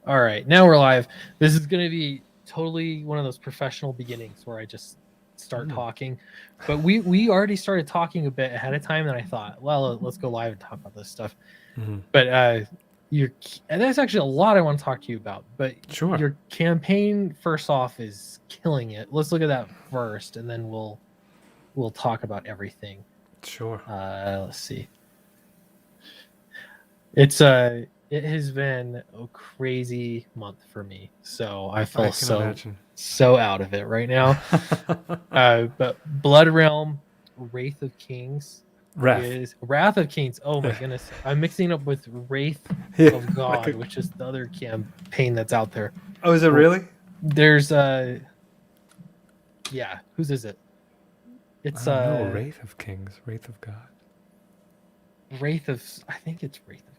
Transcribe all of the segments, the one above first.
All right, now we're live. This is going to be totally one of those professional beginnings where I just start talking. But we already started talking a bit ahead of time, and I thought, well, let's go live and talk about this stuff. But and there's actually a lot I want to talk to you about. But Sure. your campaign, first off, is killing it. Let's look at that first, and then we'll talk about everything. Sure. Let's see. It has been a crazy month for me, so I feel so out of it right now. But Blood Realm, Wrath of Kings is Wrath of Kings. Oh my goodness, I'm mixing up with Wraith of God, which is the other campaign that's out there. Oh, is it really? There's yeah, whose is it? It's Wraith of Kings, Wraith of God. I think it's Wraith of God.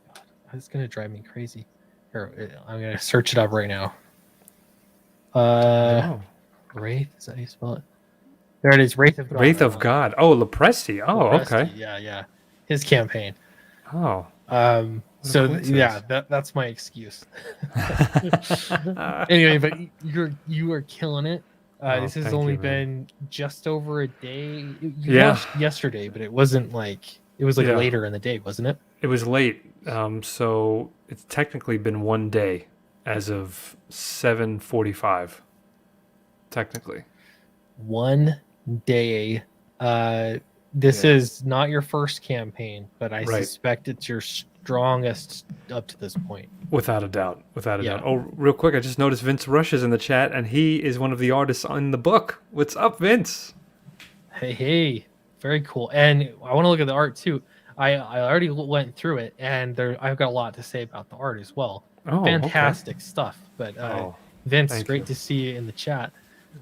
It's gonna drive me crazy. Here, I'm gonna search it up right now. Wraith, is that how you spell it? There it is, Wraith of God. Wraith of God. Oh, Lepresti. Oh, Lepresti, okay. Yeah. His campaign. Oh. So yeah, that's my excuse. Anyway, but you are killing it. This has only been just over a day. You launched yesterday, but it wasn't like it was later in the day, wasn't it? It was late. So it's technically been one day as of 7:45. Technically. One day. This is not your first campaign, but I suspect it's your strongest up to this point. Without a doubt. Oh, real quick, I just noticed Vince Rush is in the chat, and he is one of the artists in the book. What's up, Vince? Hey, very cool. And I want to look at the art too. I already went through it, and I've got a lot to say about the art as well. Oh, fantastic stuff. But Vince, great to see you in the chat.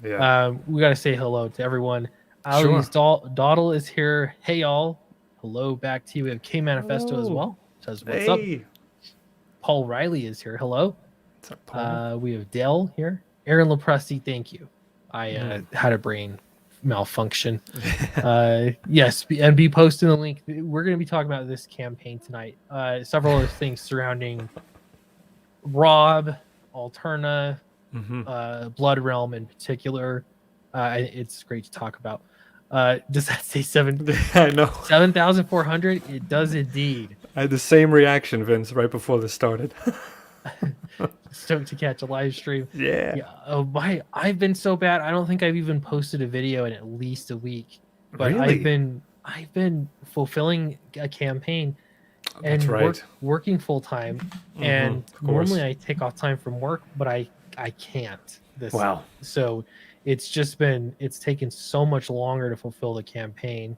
Yeah. We got to say hello to everyone. Ali's Dawdle is here. Hey, y'all. Hello back to you. We have K Manifesto as well. Says, what's up? Paul Riley is here. Hello. What's up, Paul? We have Dale here. Aaron Lepresti, thank you. I had a brain malfunction. Yes, and be posting the link. We're going to be talking about this campaign tonight. Several other things surrounding Rob, Alterna, Blood Realm in particular. It's great to talk about. Does that say 7,400? It does indeed. I had the same reaction, Vince, right before this started. Stoked to catch a live stream. Yeah. Oh my! I've been so bad. I don't think I've even posted a video in at least a week. But really? I've been fulfilling a campaign and working full time. And normally I take off time from work, but I can't. Wow. So it's taken so much longer to fulfill the campaign.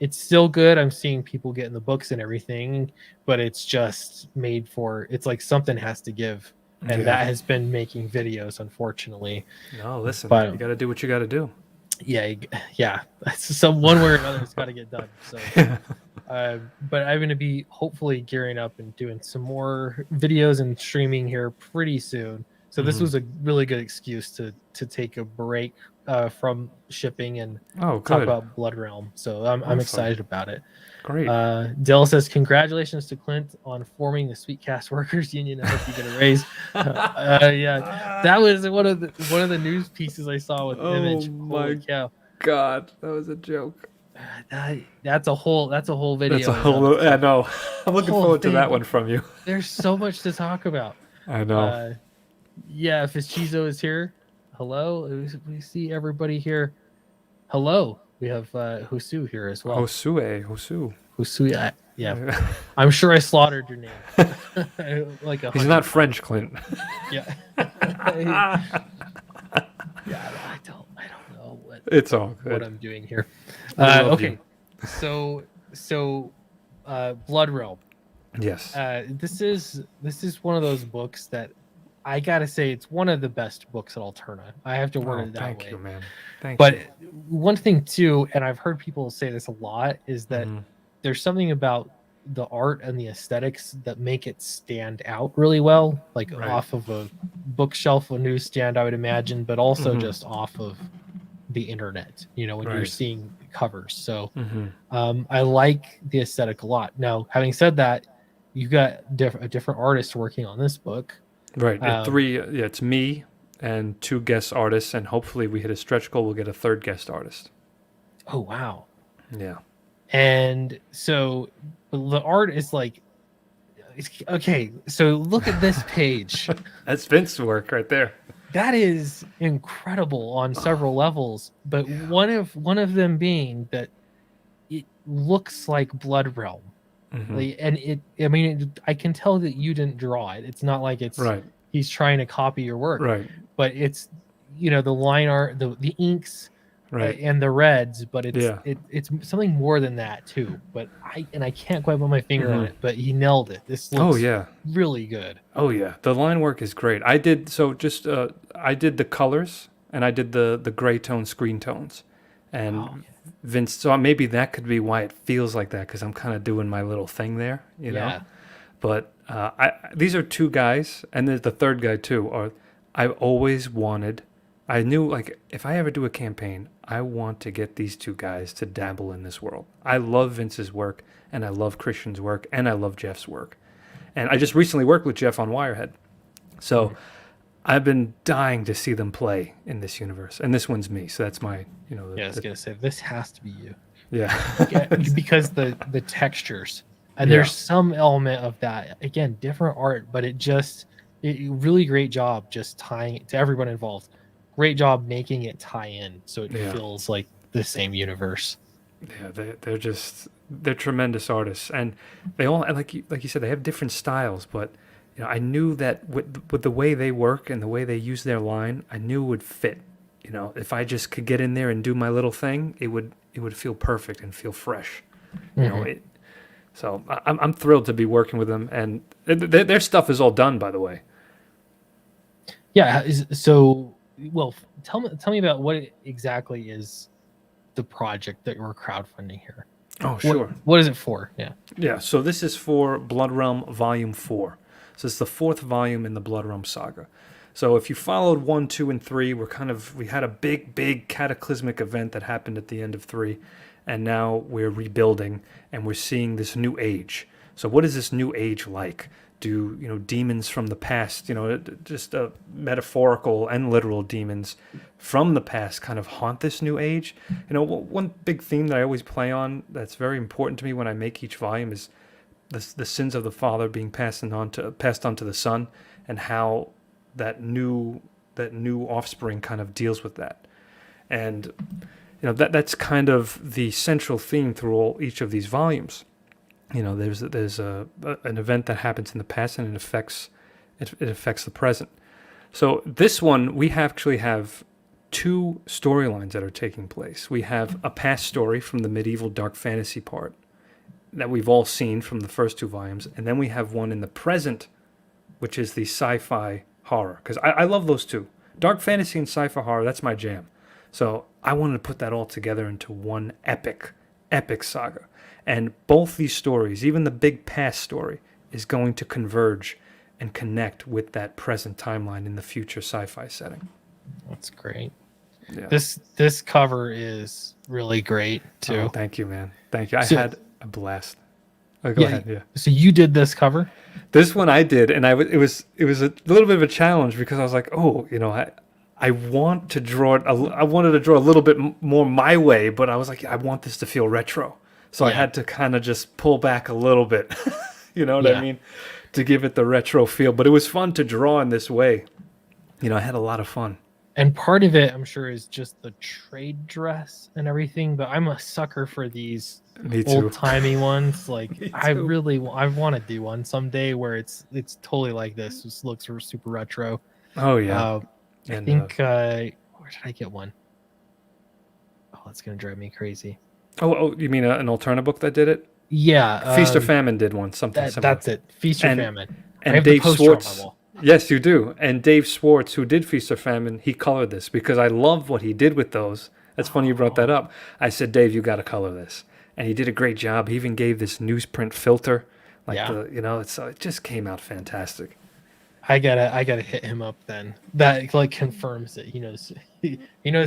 It's still good. I'm seeing people get in the books and everything, but it's just it's like something has to give. And that has been making videos, unfortunately. No, listen, you got to do what you got to do. Yeah. Some one way or another, it's got to get done. So, but I'm going to be hopefully gearing up and doing some more videos and streaming here pretty soon. So this was a really good excuse to take a break from shipping and talk about Blood Realm. So I'm excited about it. Great. Dell says, congratulations to Clint on forming the Sweetcast Workers Union. I hope you get a raise. That was one of the news pieces I saw with Image. Holy cow. God, that was a joke. That's a whole video. That's a whole. I know. I'm looking forward to that one from you. There's so much to talk about. I know. Fizchizo is here. Hello. We see everybody here. Hello. We have Hosu here as well. Hosu. Yeah. I'm sure I slaughtered your name. He's not French, Clint. Yeah. I don't know what. It's all good. What I'm doing here. Okay. So Blood Realm. Yes. This is one of those books that I gotta say it's one of the best books at Alterna. I have to word it that way. Thank you, man. Thank you. But one thing too, and I've heard people say this a lot, is that there's something about the art and the aesthetics that make it stand out really well, like off of a bookshelf, a newsstand, I would imagine, but also just off of the internet, when you're seeing covers. So I like the aesthetic a lot. Now, having said that, you got a different artist working on this book. Right. It's me and 2 guest artists, and hopefully we hit a stretch goal. We'll get a 3rd guest artist. Oh wow! Yeah. And so the art is like, okay. So look at this page. That's Vince's work right there. That is incredible on several levels, but one of them being that it looks like Blood Realm. And I can tell that you didn't draw it. It's not like it's right. He's trying to copy your work, Right. but it's the line art, the inks, right, and the reds, but it's something more than that too. But I can't quite put my finger on it, but he nailed it. This looks really good. Oh yeah, the line work is great. I did I did the colors and I did the gray tone screen tones, and Vince. So maybe that could be why it feels like that, because I'm kind of doing my little thing there, you know. But these are 2 guys, and there's the 3rd guy too. I've always wanted. I knew, like, if I ever do a campaign, I want to get these 2 guys to dabble in this world. I love Vince's work, and I love Christian's work, and I love Jeff's work. And I just recently worked with Jeff on Wirehead. So I've been dying to see them play in this universe. And this one's me. So that's my, I was going to say, this has to be you. Yeah. Because the textures. And there's some element of that. Again, different art, but it really great job just tying it to everyone involved. Great job making it tie in so it feels like the same universe. Yeah, they're tremendous artists, and they all, like you said, they have different styles. But I knew that with the way they work and the way they use their line, I knew it would fit. If I just could get in there and do my little thing, it would feel perfect and feel fresh. So I'm thrilled to be working with them, and their stuff is all done, by the way. Yeah. So, well, tell me about what exactly is the project that you're crowdfunding here. Oh, sure. What is it for? Yeah. Yeah. So this is for Blood Realm Volume 4. So it's the 4th volume in the Blood Realm saga. So if you followed 1, 2, and 3, we had a big cataclysmic event that happened at the end of 3, and now we're rebuilding and we're seeing this new age. So what is this new age like? Do demons from the past, just metaphorical and literal demons from the past kind of haunt this new age? One big theme that I always play on that's very important to me when I make each volume is the sins of the father being passed on to the son, and how that new offspring kind of deals with that. And that's kind of the central theme through each of these volumes. There's an event that happens in the past, and it affects the present. So this one, we actually have 2 storylines that are taking place. We have a past story from the medieval dark fantasy part that we've all seen from the first 2 volumes, and then we have one in the present, which is the sci-fi horror, because I love those 2. Dark fantasy and sci-fi horror, that's my jam. So I wanted to put that all together into one epic saga. And both these stories, even the big past story, is going to converge and connect with that present timeline in the future sci-fi setting. That's great. Yeah. This cover is really great too. Oh, thank you, man. Thank you. I had a blast. Oh, go ahead. Yeah. So you did this cover? This one I did, and it was a little bit of a challenge, because I was like, I want to draw it. I wanted to draw a little bit more my way, but I was like, I want this to feel retro. So I had to kind of just pull back a little bit, you know what I mean, to give it the retro feel. But it was fun to draw in this way. I had a lot of fun. And part of it, I'm sure, is just the trade dress and everything. But I'm a sucker for these old-timey ones. Like, I want to do one someday where it's totally like this. This looks super retro. Oh, yeah. I think, where did I get one? Oh, that's going to drive me crazy. Oh, you mean an Alterna book that did it? Yeah. Feast or Famine did one, something similar. That's it. Feast or Famine. And I have Dave the poster Swartz. on my wall. Yes, you do. And Dave Swartz, who did Feast or Famine, he colored this, because I love what he did with those. That's funny you brought that up. I said, Dave, you got to color this. And he did a great job. He even gave this newsprint filter. It just came out fantastic. I gotta hit him up then. That confirms it. He knows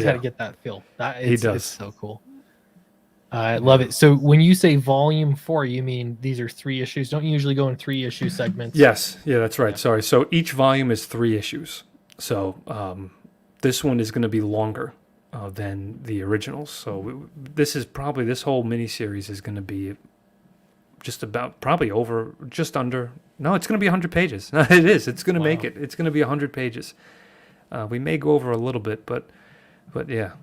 how to get that feel. He does. It's so cool. I love it. So when you say volume 4, you mean these are 3 issues? Don't you usually go in 3 issue segments? Yes, yeah, that's right. Yeah. Sorry. So each volume is 3 issues. So this one is going to be longer than the originals. So this is probably this whole miniseries is going to be just about probably over just under. No, it's going to be 100 pages. It is. It's going to make Wow. it. It's going to be 100 pages. We may go over a little bit, but yeah,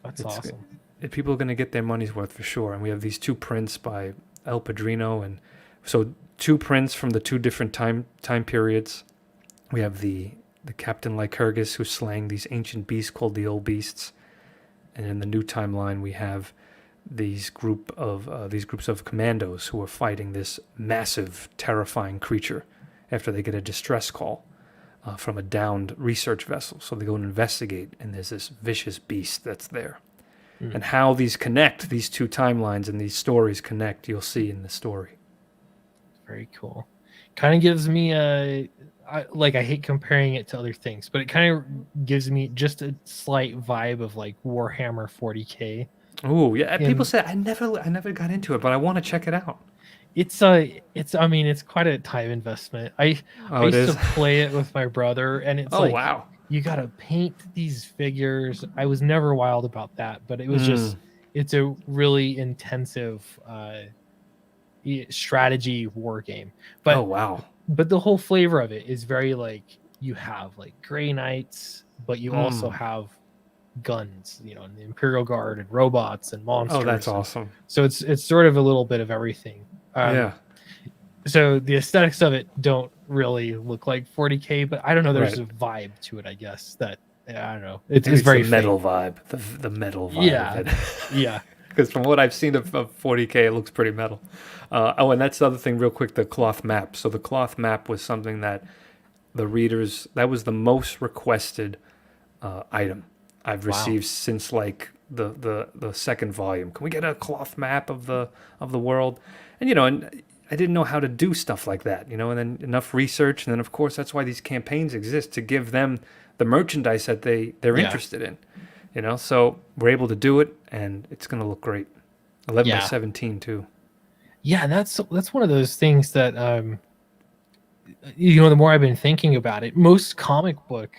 That's it's awesome. people are going to get their money's worth for sure. And we have these 2 prints by El Padrino, and so 2 prints from the 2 different time periods. We have the Captain Lycurgus who's slaying these ancient beasts called the Old Beasts, and in the new timeline we have these groups of commandos who are fighting this massive, terrifying creature after they get a distress call from a downed research vessel. So they go and investigate, and there's this vicious beast that's there. Mm. And how these connect, these 2 timelines and these stories connect, you'll see in the story. Very cool. Kind of gives me I hate comparing it to other things, but it kind of gives me just a slight vibe of like Warhammer 40K. Oh yeah, people In say I never got into it, but I want to check it out. it's it's quite a time investment. I Oh, it used to is. play it with my brother, and it's Oh like wow. you gotta paint these figures. I was never wild about that, but it was Mm. just it's a really intensive strategy war game. Oh But wow. the whole flavor of it is very like you have like gray knights, but you also Mm. have guns, and the Imperial Guard and robots and Oh, that's monsters, and awesome. so it's sort of a little bit of everything. Yeah. So the aesthetics of it don't really look like 40K, but I don't know. There's Right. a vibe to it, I guess. That I don't know. It's Maybe it's very the metal faint. vibe, the metal vibe Yeah, of it. yeah, Because from what I've seen of 40K, it looks pretty metal. Oh, and that's the other thing, real quick, the cloth map. So the cloth map was something that the readers, that was the most requested item I've wow, received since like the second volume. Can we get a cloth map of the world? And and I didn't know how to do stuff like that, and then enough research, and then of course that's why these campaigns exist, to give them the merchandise that they're yeah, interested in. So we're able to do it, and it's going to look great. 11 by yeah, 17 too. yeah. That's one of those things that the more I've been thinking about it, most comic book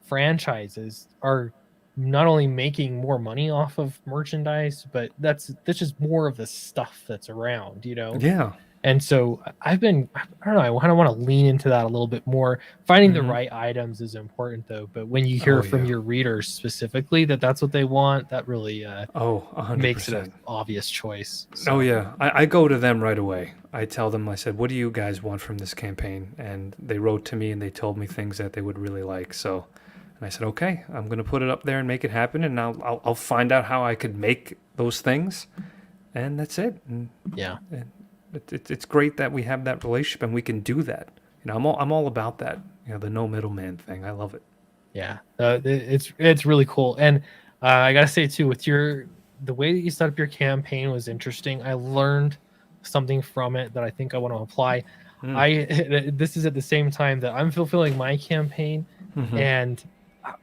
franchises are not only making more money off of merchandise, but that's just more of the stuff that's around. Yeah. And so I don't know, I kind of want to lean into that a little bit more. Finding the Hmm. right items is important though, but when you hear Oh from yeah. your readers specifically that that's what they want, that really Oh, makes it an 100%. obvious choice. Oh So yeah. I go to them right away. I tell them, I said, what do you guys want from this campaign? And they wrote to me and they told me things that they would really like. So, and I said, okay, I'm going to put it up there and make it happen. And I'll find out how I could make those things. And that's it. yeah. And it's great that we have that relationship and we can do that. I'm all about that. The no middleman thing. I love it. Yeah, it's really cool, and I gotta say too, with the way that you set up your campaign was interesting. I learned something from it that I think I want to apply. Mm. I this is at the same time that I'm fulfilling my campaign, Hmm. and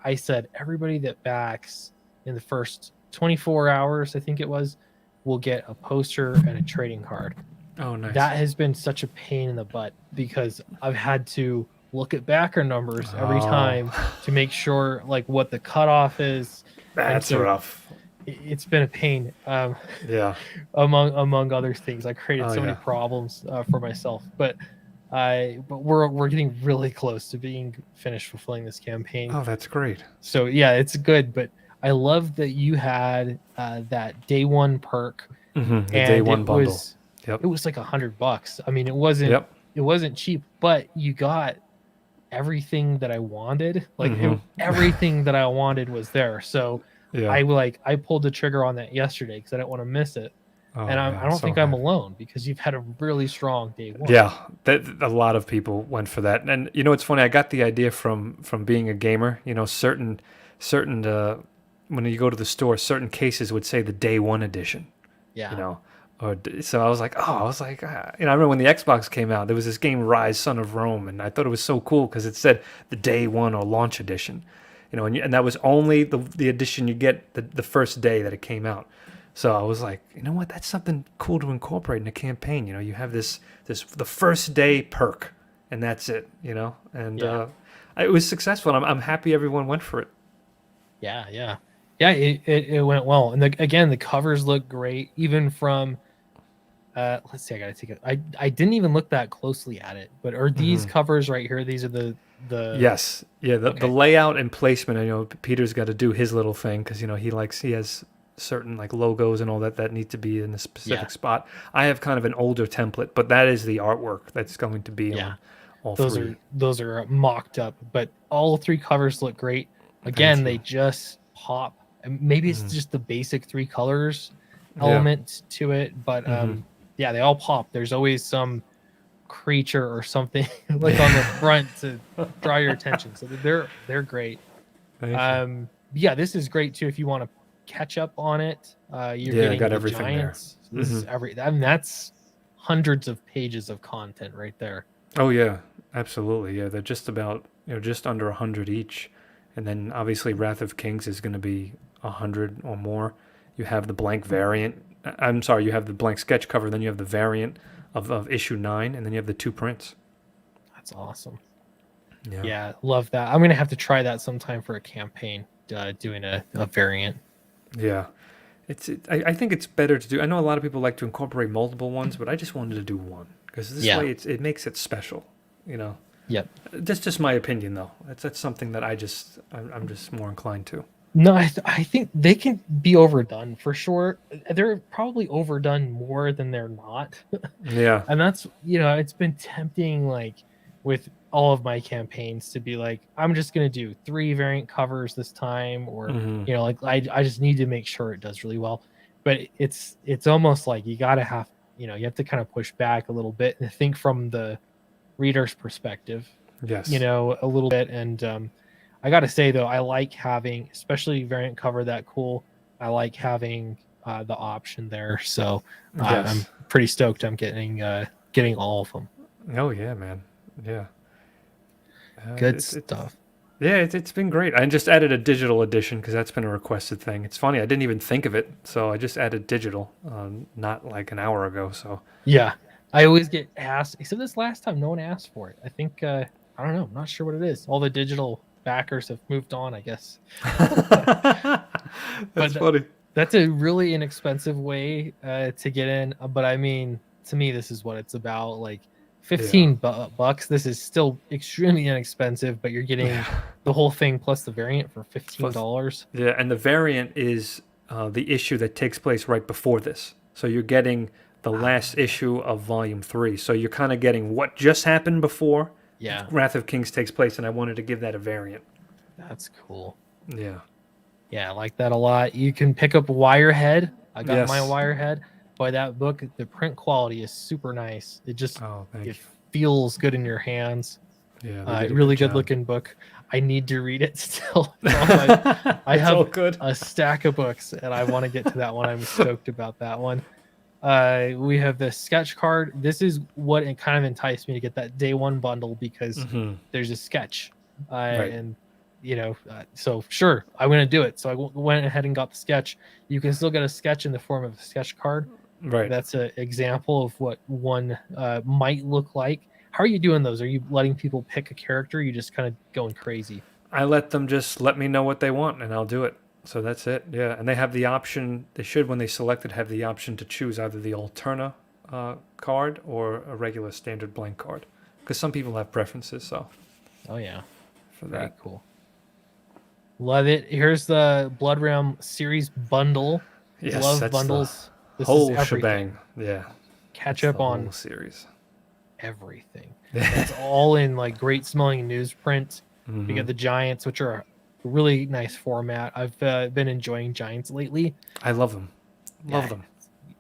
I said everybody that backs in the first 24 hours, I think it was, will get a poster and a trading card. Oh, nice. That has been such a pain in the butt because I've had to look at backer numbers every Oh, time to make sure like what the cutoff is, and that's so rough. it's been a pain. Yeah. Among other things, I created Oh, so many yeah. problems for myself, but we're getting really close to being finished fulfilling this campaign. Oh, that's great. So yeah, it's good, but I love that you had that day one perk, The day and one bundle. it Yep. was like $100. I mean, Yep. it wasn't cheap, but you got everything that I wanted. Like Hmm. everything that I wanted was there. So Yeah. I pulled the trigger on that yesterday because I didn't want to miss it. Oh, And yeah. I don't So think I'm happy. alone because you've had a really strong day one. Yeah, a lot of people went for that, and it's funny. I got the idea from being a gamer. Certain when you go to the store, certain cases would say the day one edition. Yeah. So I was like, I remember when the Xbox came out, there was this game Rise, Son of Rome, and I thought it was so cool because it said the day one or launch edition, and that was only the edition you get the first day that it came out. So I was like, you know what? That's something cool to incorporate in a campaign. You know, you have this the first day perk, and that's it. You know, and Yeah. it was successful. And I'm happy everyone went for it. Yeah, yeah, yeah. It went well, and again, the covers look great, even from. Let's see. I gotta take it. I didn't even look that closely at it, but are these Hmm. covers right here? These are the. Yes, yeah. The Okay. layout and placement. I know Peter's got to do his little thing because you know he has certain like logos and all that need to be in a Yeah, specific spot. I have kind of an older template, but that is the artwork that's going to be yeah. on all Those three. are those are mocked up, but all three covers look great. Thank Again, they you. just pop. And maybe it's Hmm. just the basic three colors Yeah. element to it, but Hmm. yeah, they all pop. There's always some creature or something like on the front to draw your attention. So they're great. Thank you. Yeah, this is great too if you want to catch up on it. You're Yeah, I getting got the everything there. giants. So this Hmm. is I mean, that's hundreds of pages of content right there. Oh yeah, absolutely. Yeah, they're just about just under 100 each, and then obviously Wrath of Kings is going to be 100 or more. You have the blank variant. I'm sorry, you have the blank sketch cover, then you have the variant of issue 9, and then you have the two prints. That's awesome. Yeah, Yeah, love that. I'm gonna have to try that sometime for a campaign, doing a variant. yeah. I think it's better to do. I know a lot of people like to incorporate multiple ones, but I just wanted to do one because this Yeah. way it makes it special. You know, Yep. that's just my opinion though. That's something that I'm just more inclined to. No, I think they can be overdone for sure. They're probably overdone more than they're not. Yeah. And that's, it's been tempting, like with all of my campaigns, to be like, I'm just going to do 3 variant covers this time, or, Hmm. like I just need to make sure it does really well. But it's almost like you got to you have to kind of push back a little bit and think from the reader's perspective, Yes. a little bit. And I got to say though, I like having, especially variant cover that cool. I like having the option there. So I'm Yes. pretty stoked. I'm getting all of them. Oh yeah, man. Yeah. Good It's stuff. yeah, it's been great. I just added a digital edition because that's been a requested thing. It's funny, I didn't even think of it, so I just added digital, not like an hour ago. So Yeah, I always get asked. Except this last time, no one asked for it. I think I don't know. I'm not sure what it is. All the digital backers have moved on, I guess. that's But funny. that's a really inexpensive way to get in. But I mean, to me, this is what it's about. Like Yeah. 15 bucks. This is still extremely inexpensive, but you're getting Yeah. the whole thing plus the variant for $15. Plus, yeah, and the variant is the issue that takes place right before this. So you're getting the last issue of Volume 3. So you're kind of getting what just happened before Yeah, Wrath of Kings takes place, and I wanted to give that a variant. that's cool. Yeah. Yeah, I like that a lot. You can pick up Wirehead. I got my Yes. Wirehead. Boy, that book, the print quality is super nice. Oh, thank It you. feels good in your hands. Yeah, they did a Really good good job. looking book. I need to read it still. I It's all have good. a stack of books and I want to get to that one. I'm stoked about that one. We have the sketch card. This is what it kind of enticed me to get that day one bundle, because Hmm. there's a sketch, Right. and so sure, I'm gonna do it. So I went ahead and got the sketch. You can still get a sketch in the form of a sketch card. Right. That's an example of what one might look like. How are you doing those? Are you letting people pick a character? Or are you just kind of going crazy? I let them just let me know what they want and I'll do it. So that's it. Yeah. And they have the option, they should, when they select it, have the option to choose either the Alterna card or a regular standard blank card. Because some people have preferences. So Oh yeah, for very that. cool. Love it. Here's the Blood Realm series bundle. Yes, Love that's the bundles. This is whole everything. shebang. Yeah. Catch That's up the whole on series. everything. And it's all in like great smelling newsprint. We Hmm. got the Giants, which are a really nice format. I've been enjoying Giants lately. I love them. Love Yeah, them.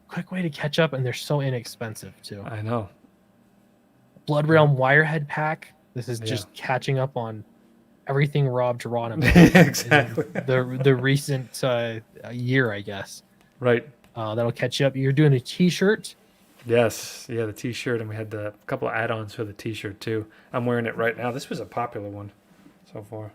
quick way to catch up, and they're so inexpensive too. I know. Blood Yeah. Realm Wirehead pack. This is Yeah. just catching up on everything Rob Geronimo Exactly. in the recent year, I guess. Right. That'll catch you up. You're doing a T-shirt. Yes, yeah, the T-shirt, and we had the couple of add-ons for the T-shirt too. I'm wearing it right now. This was a popular one so far.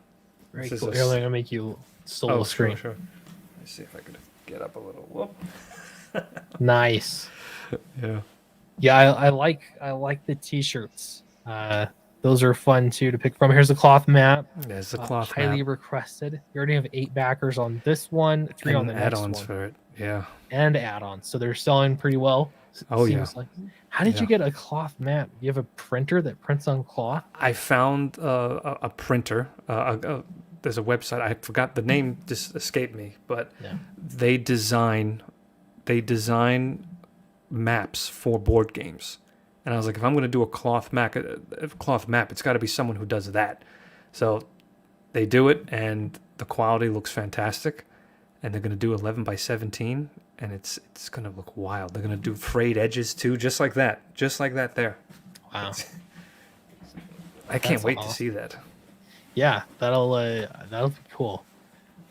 Very This is cool. a Here, I'm s- gonna make you solo oh, screen. sure. Let me see if I could. get up a little. Whoop. Nice. Yeah. Yeah, I like the t-shirts. Those are fun too to pick from. Here's a cloth map. There's the cloth Highly map requested. You already have 8 backers on this one, 3 on and the next add-ons one, for it. Yeah. and add-ons. So they're selling pretty well. Oh yeah. Seems like. How did Yeah. you get a cloth map? You have a printer that prints on cloth? I found a printer. There's a website. I forgot the name. Just escaped me. But Yeah. they design maps for board games. And I was like, if I'm going to do a cloth map, it's got to be someone who does that. So they do it, and the quality looks fantastic. And they're going to do 11 by 17, and it's going to look wild. They're going to do frayed edges too, just like that there. Wow. I can't That's wait to awesome. see that. Yeah, that'll be cool.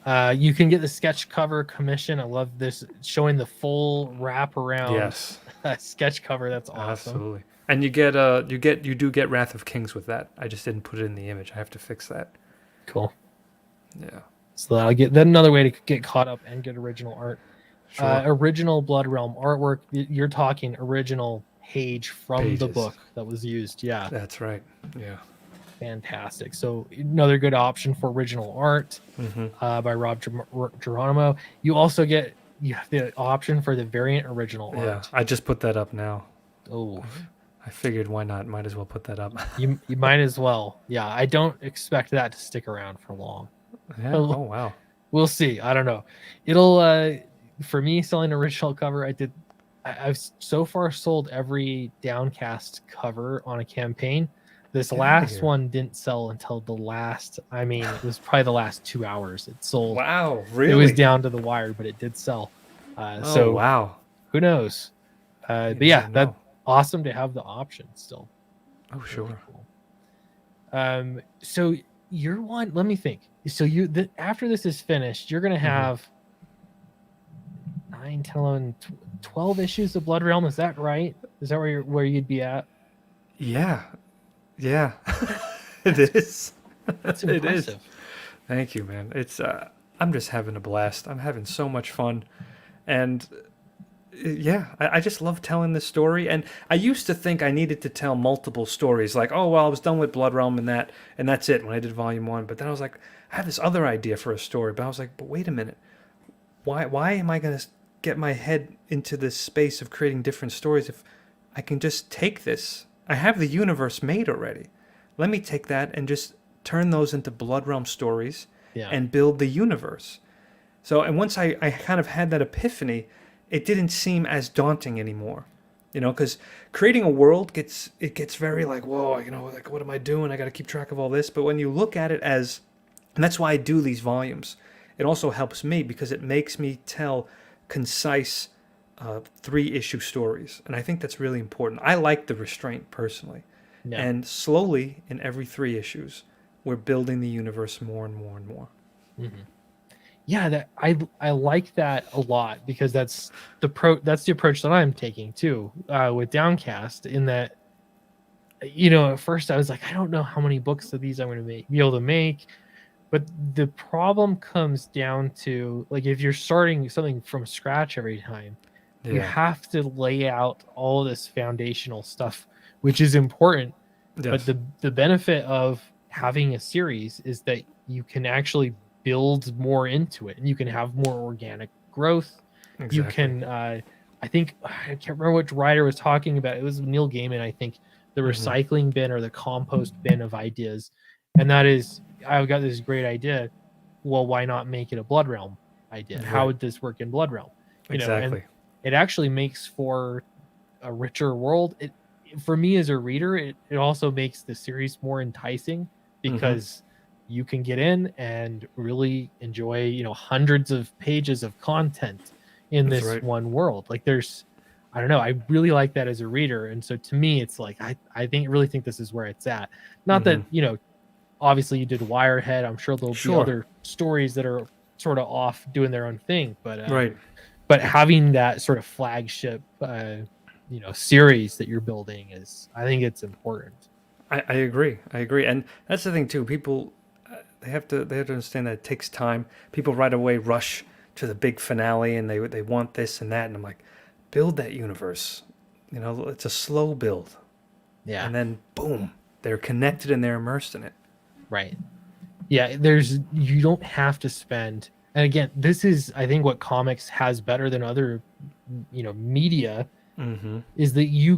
You can get the sketch cover commission. I love this, showing the full wraparound Yes, sketch cover. That's awesome. absolutely. And you do get Wrath of Kings with that. I just didn't put it in the image. I have to fix that. Cool. Yeah. So that'll get then another way to get caught up and get original art. Sure. Original Blood Realm artwork. You're talking original page from the Pages. book that was used. Yeah, That's right. Yeah. fantastic. So another good option for original art by Rob Geronimo. You also have the option for the variant original Yeah. art. I just put that up now. Oh, I figured why not? Might as well put that up. you might as well. Yeah, I don't expect that to stick around for long. Yeah. Oh wow. We'll see. I don't know. It'll for me, selling original cover, I've so far sold every Downcast cover on a campaign. This Get outta last here. one didn't sell until it was probably the last 2 hours. It sold. Wow. Really? It was down to the wire, but it did sell. Oh So wow. who knows? But You yeah, never that's know. awesome to have the option still. Oh Really sure. cool. So you're one. Let me think. So after this is finished, you're gonna have 9, 10, 11, 12 issues of Blood Realm. Is that right? Is that where you'd be at? Yeah. Yeah. It is. That's It is. impressive. Thank you, man. It's I'm just having a blast. I'm having so much fun, and yeah, I just love telling this story. And I used to think I needed to tell multiple stories, like, oh well, I was done with Blood Realm and that's it when I did Volume 1. But then I was like, I have this other idea for a story, but I was like, but wait a minute, why am I gonna get my head into this space of creating different stories if I can just take this? I have the universe made already. Let me take that and just turn those into Blood Realm stories Yeah. and build the universe. So, and once I kind of had that epiphany, it didn't seem as daunting anymore, because creating a world gets very like, whoa, like, what am I doing? I got to keep track of all this. But when you look at it as, and that's why I do these volumes, it also helps me because it makes me tell concise 3-issue stories. And I think that's really important. I like the restraint personally. Yeah. And slowly, in every 3 issues, we're building the universe more and more and more. Mm-hmm. Yeah, that I like that a lot because that's the approach that I'm taking too with Downcast. In that, at first I was like, I don't know how many books of these I'm going to be able to make, but the problem comes down to, like, if you're starting something from scratch every time, you have to lay out all this foundational stuff, which is important. Yes. But the benefit of having a series is that you can actually build more into it and you can have more organic growth. Exactly. You can I think, I can't remember which writer was talking about it. It was Neil Gaiman, I think, the recycling bin or the compost bin of ideas. And that is, I've got this great idea. Well, why not make it a Blood Realm idea? Right. How would this work in Blood Realm? Exactly. And it actually makes for a richer world. For me as a reader, it also makes the series more enticing because you can get in and really enjoy, hundreds of pages of content in That's this right. one world. Like, I don't know, I really like that as a reader. And so to me, it's like, I really think this is where it's at. Not that, obviously you did Wirehead. I'm sure there'll be other stories that are sort of off doing their own thing, but right. But having that sort of flagship series that you're building I think it's important. I agree. And that's the thing too. People they have to understand that it takes time. People right away rush to the big finale, and they want this and that, and I'm like, build that universe. You know, it's a slow build, Yeah. and then boom, they're connected and they're immersed in it. Right. Yeah, you don't have to spend, and again, this is I think what comics has better than other media Mm-hmm. is that you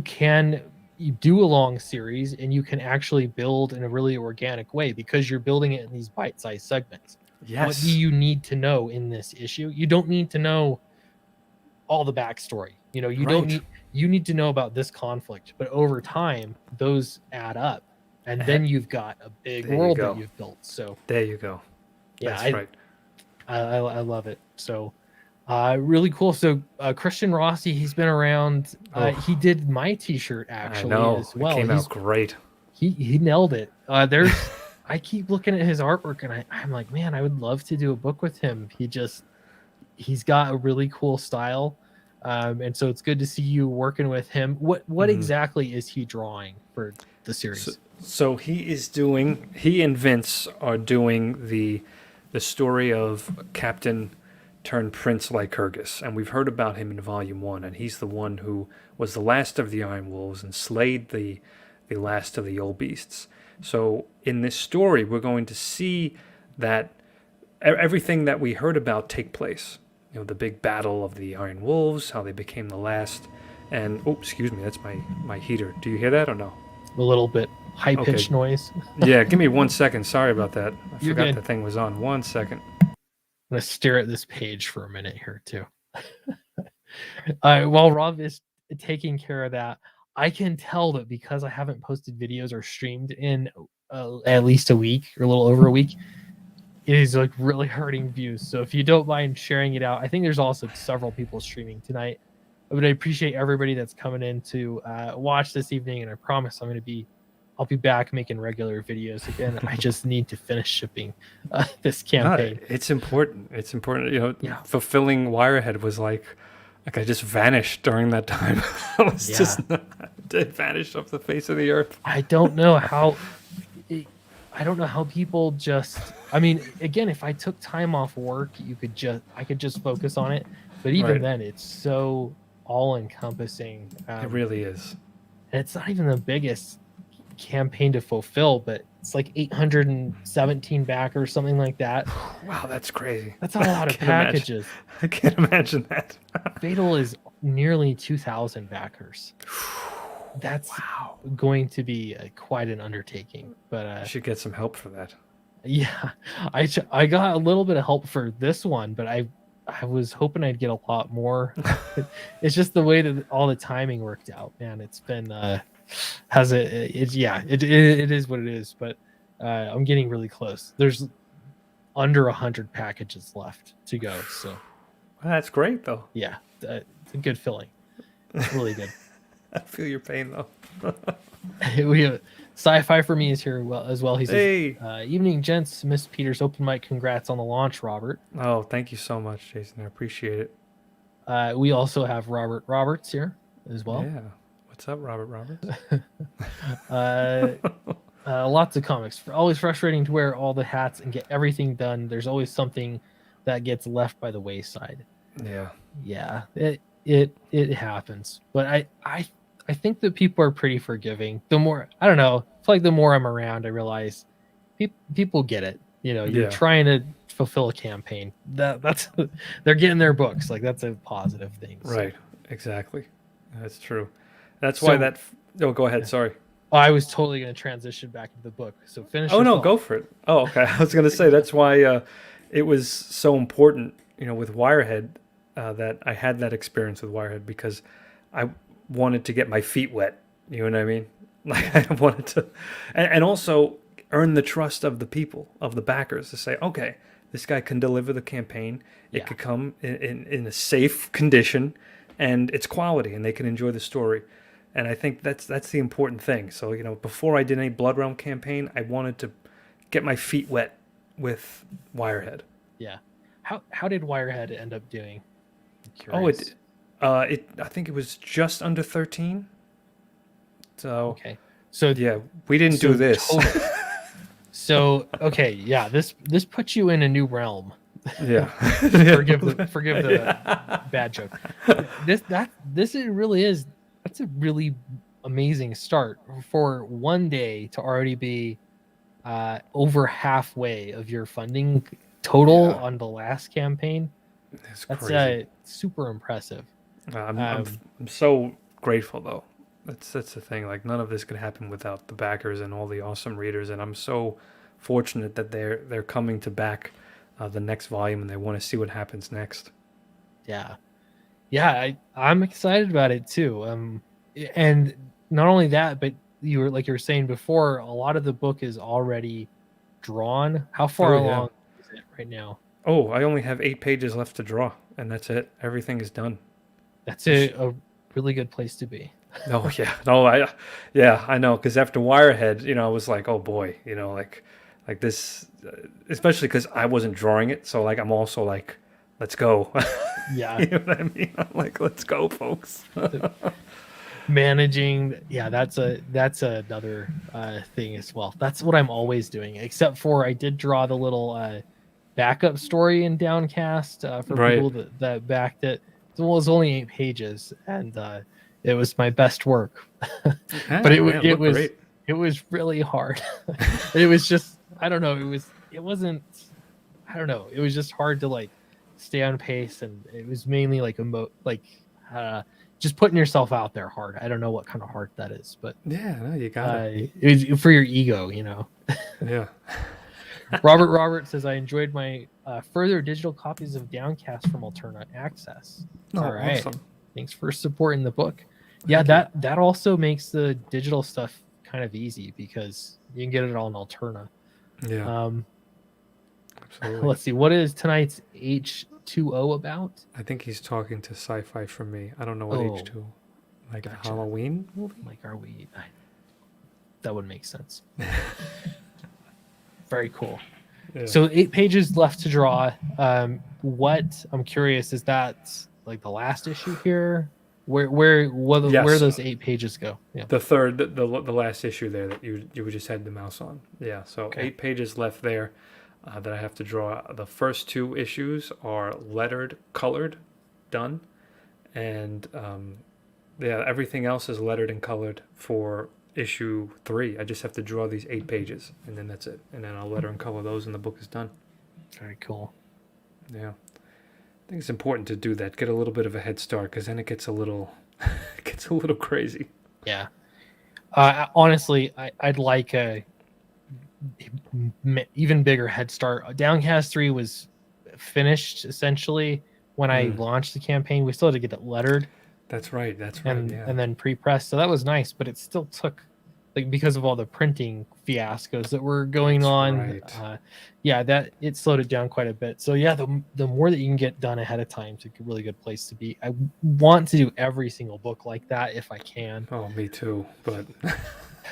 do a long series and you can actually build in a really organic way because you're building it in these bite-sized segments. What do Yes. you need to know in this issue? You don't need to know all the backstory. You don't Right. need you need to know about this conflict, but over time those add up, and Eh, then you've got a big There you world that go. you've built. So There you go. yeah, That's right. I love it. So really cool. So Christian Rossi, he's been around. He Oh, did my t-shirt I actually know. as It well. came out great. He nailed it. I keep looking at his artwork and I'm like, man, I would love to do a book with him. He's got a really cool style. And so it's good to see you working with him. What Mm-hmm. exactly is he drawing for the So, series? so he and Vince are doing the story of Captain turned Prince Lycurgus, and we've heard about him in Volume 1, and he's the one who was the last of the Iron Wolves and slayed the last of the Old Beasts. So in this story, we're going to see that everything that we heard about take place. You know, the big battle of the Iron Wolves, how they became the last, and oh, excuse me, that's my heater. Do you hear that or no? A little bit high Okay. pitched noise. Yeah, give me 1 second. Sorry about that. I You're forgot good. the thing was on. 1 second. I'm gonna stare at this page for a minute here too. While Rob is taking care of that, I can tell that because I haven't posted videos or streamed in at least a week or a little over a week, it is like really hurting views. So if you don't mind sharing it out, I think there's also several people streaming tonight. But I appreciate everybody that's coming in to watch this evening, and I promise I'll be back making regular videos again. I just need to finish shipping this No, campaign. it's important. It's important. You know, Yeah, fulfilling Wirehead was like I just vanished during that time. I was yeah. just it vanished off the face of the earth. I don't know how. I don't know how people just. I mean, again, if I took time off work, I could just focus on it. But even Right. then, it's so all encompassing. It really is. And it's not even the biggest campaign to fulfill, but it's like 817 backers, something like that. Wow, that's crazy. That's a lot of Can't imagine. packages. I can't imagine that. Fatal is nearly 2,000 backers. That's Wow. going to be quite an undertaking. But I should get some help for that. yeah, I got a little bit of help for this one, but I was hoping I'd get a lot more. It's just the way that all the timing worked out, man. It's been it is what it is, but I'm getting really close. There's under 100 packages left to go, so Well, that's great, though. yeah, it's a good feeling. It's really good. I feel your pain, though. We have sci-fi for me is here as well. He says, Hey. "Evening, gents. Miss Peters open mic. Congrats on the launch, Robert." Oh, thank you so much, Jason. I appreciate it. We also have Robert Roberts here as well. Yeah. What's up, Robert Roberts? Lots of comics. Always frustrating to wear all the hats and get everything done. There's always something that gets left by the wayside. Yeah. Yeah, it happens. But I think that people are pretty forgiving. The more I don't know, I feel like the more I'm around, I realize people get it. You're Yeah. trying to fulfill a campaign. That's they're getting their books. Like that's a positive thing. So. Right. Exactly. That's true. That's why that. Oh, go ahead. Sorry. Oh, I was totally going to transition back into the book. So finish. Oh your no, thought. go for it. Oh, okay. I was gonna say that's why it was so important, with Wirehead, that I had that experience with Wirehead because I wanted to get my feet wet. You know what I mean? Like I wanted to, and also earn the trust of the people, of the backers, to say, okay, this guy can deliver the campaign. It could come in a safe condition, and it's quality, and they can enjoy the story. And I think that's the important thing. So, before I did any Blood Realm campaign, I wanted to get my feet wet with Wirehead. Yeah. How did Wirehead end up doing? Oh, I think it was just under 13. So okay. So yeah, we didn't do this. Totally. So okay, yeah, this puts you in a new realm. Yeah. forgive the Yeah. bad joke. This it really is. That's a really amazing start for one day to already be over halfway of your funding total Yeah. on the last campaign. It's That's crazy. super impressive. I'm so grateful though. That's the thing. Like none of this could happen without the backers and all the awesome readers, and I'm so fortunate that they're coming to back the next volume and they want to see what happens next. Yeah, yeah, I'm excited about it too. And not only that, but you were saying before, a lot of the book is already drawn. How far Oh yeah. along is it right now? Oh, I only have 8 pages left to draw, and that's it. Everything is done. That's Which a really good place to be. no, yeah, no, yeah, I know. Because after Wirehead, I was like, oh boy, like this, especially because I wasn't drawing it, so like I'm also like, let's go. Yeah, You know what I mean? I'm like, let's go, folks. managing, yeah, that's another thing as well. That's what I'm always doing, except for I did draw the little backup story in Downcast for Right. people that backed it. It was only 8 pages, and it was my best work. But Yeah, man, it looked great. it was really hard. It was just, I don't know, it wasn't, I don't know, it was just hard to like stay on pace, and it was mainly like uh just putting yourself out there hard. I don't know what kind of hard that is, but Yeah, no, you gotta. it was for your ego. Yeah. Robert says, I enjoyed my further digital copies of Downcast from Alterna Access. Oh, All right. awesome. Thanks for supporting the book. Yeah, Thank you. that also makes the digital stuff kind of easy because you can get it all in Alterna. Yeah, Um, absolutely. let's see, what is tonight's H2O about? I think he's talking to sci-fi for me. I don't know what Oh, H2, like the gotcha. Halloween movie. Like, that would make sense. Very cool. Yeah. So 8 pages left to draw. What I'm curious, is that like the last issue here? Where Yes, those 8 pages go? Yeah. the third, the last issue there that you just had the mouse on. Yeah, so Okay. 8 pages left there that I have to draw. The first 2 issues are lettered, colored, done, and yeah, everything else is lettered and colored for issue 3. I just have to draw these 8 pages, and then that's it. And then I'll letter and color those, and the book is done. Very cool. Yeah, I think it's important to do that. Get a little bit of a head start, because then it gets a little, it gets a little crazy. Yeah. Honestly, I'd like a even bigger head start. Downcast 3 was finished essentially when I launched the campaign. We still had to get it lettered. That's right. That's right. and Yeah. and then pre-pressed, so that was nice, but it still took, like, because of all the printing fiascos that were going That's on, right. yeah, that it slowed it down quite a bit. So yeah, the more that you can get done ahead of time, it's a really good place to be. I want to do every single book like that if I can. Oh, me too. But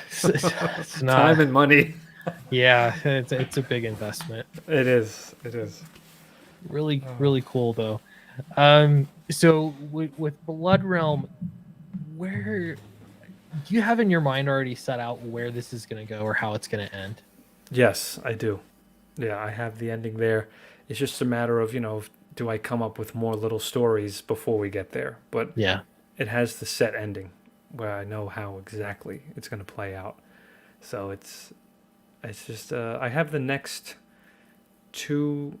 It's not, time and money. yeah, it's a big investment. It is. It is. Really cool though. So with Blood Realm, where do you have in your mind already set out where this is going to go or how it's going to end? Yes, I do. Yeah, I have the ending there. It's just a matter of, do I come up with more little stories before we get there? But Yeah. it has the set ending where I know how exactly it's going to play out. So it's just I have the next two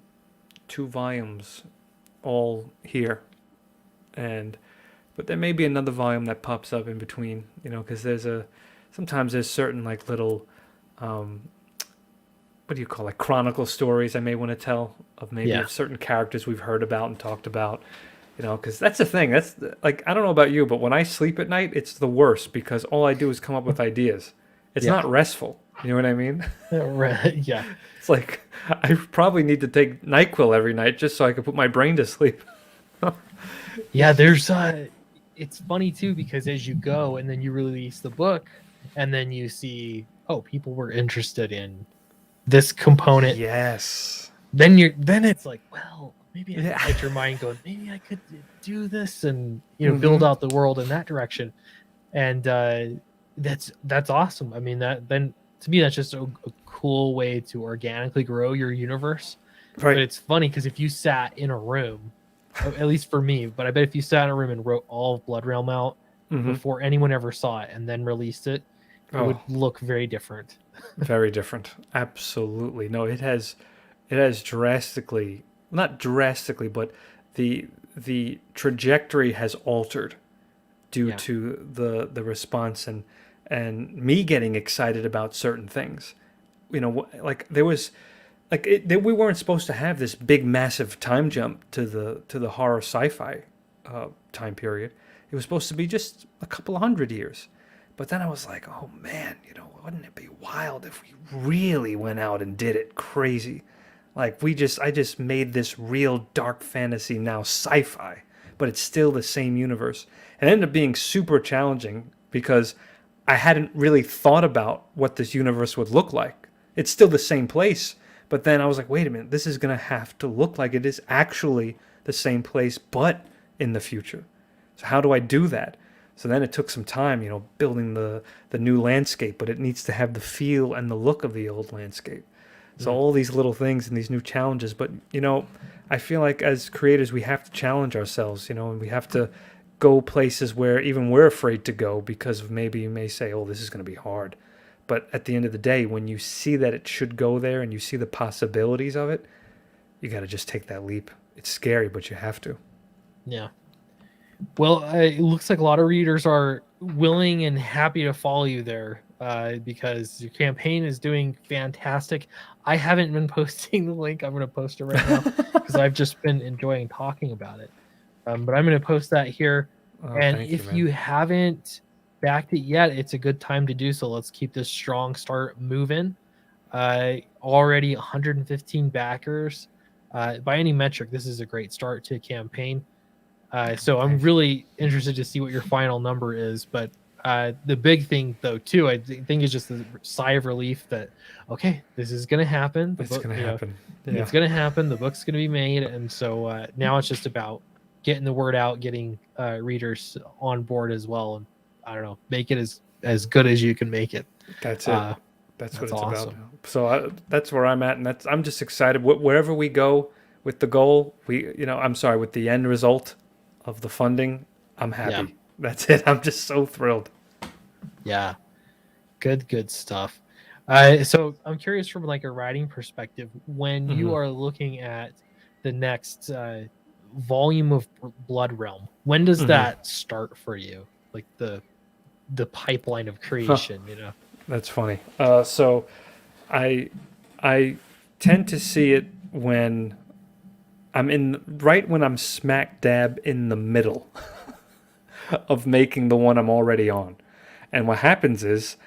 volumes all here, but there may be another volume that pops up in between, because sometimes there's certain like little what do you call, like, chronicle stories I may want to tell of maybe Yeah. of certain characters we've heard about and talked about, because that's the thing. That's like, I don't know about you, but when I sleep at night, it's the worst because all I do is come up with ideas. It's Yeah. not restful. You know what I mean? Yeah. It's like I probably need to take NyQuil every night just so I can put my brain to sleep. Yeah, there's it's funny too, because as you go and then you release the book and then you see, oh, people were interested in this component. Yes. Then it's like, well, maybe I Yeah. could get your mind going, maybe I could do this and build out the world in that direction. And that's awesome. I mean, that then to me that's just a cool way to organically grow your universe. But it's funny because if you sat in a room, at least for me, but I bet if you sat in a room and wrote all of Blood Realm out before anyone ever saw it and then released it, it would look very different. Very different. Absolutely. No, it has drastically, not drastically, but the trajectory has altered due to the response and me getting excited about certain things. You know, like there was we weren't supposed to have this big massive time jump to the horror sci-fi time period. It was supposed to be just a couple of 100 years. But then I was like, oh man, you know, wouldn't it be wild if we really went out and did it crazy? Like I just made this real dark fantasy now sci-fi, but it's still the same universe. And it ended up being super challenging because I hadn't really thought about what this universe would look like. It's still the same place, but then I was like, wait a minute, this is going to have to look like it is actually the same place, but in the future. So how do I do that? So then it took some time, you know, building the new landscape, but it needs to have the feel and the look of the old landscape. So all these little things and these new challenges. But, you know, I feel like as creators, we have to challenge ourselves, you know, and we have to go places where even we're afraid to go because of maybe you may say, oh, this is going to be hard. But at the end of the day, when you see that it should go there and you see the possibilities of it, you got to just take that leap. It's scary, but you have to. Yeah. Well, it looks like a lot of readers are willing and happy to follow you there because your campaign is doing fantastic. I haven't been posting the link. I'm going to post it right now because I've just been enjoying talking about it. But I'm going to post that here. And if you haven't backed it yet, it's a good time to do so. Let's keep this strong start moving. Already 115 backers. By any metric, this is a great start to a campaign. So I'm really interested to see what your final number is. But the big thing, though, too, I think is just the sigh of relief that, okay, this is going to happen. It's going to happen. Yeah. It's going to happen. The book's going to be made. And so now it's just about getting the word out, getting readers on board as well. And I don't know, make it as good as you can make it. That's it. That's what it's awesome. About. So that's where I'm at. And I'm just excited. Wherever we go with the goal, with the end result of the funding, I'm happy. Yeah. That's it. I'm just so thrilled. Yeah. Good stuff. So I'm curious from like a writing perspective, when you are looking at the next volume of Blood Realm, when does that start for you? Like the pipeline of creation, you know? That's funny. So I tend to see it when I'm smack dab in the middle of making the one I'm already on. And what happens is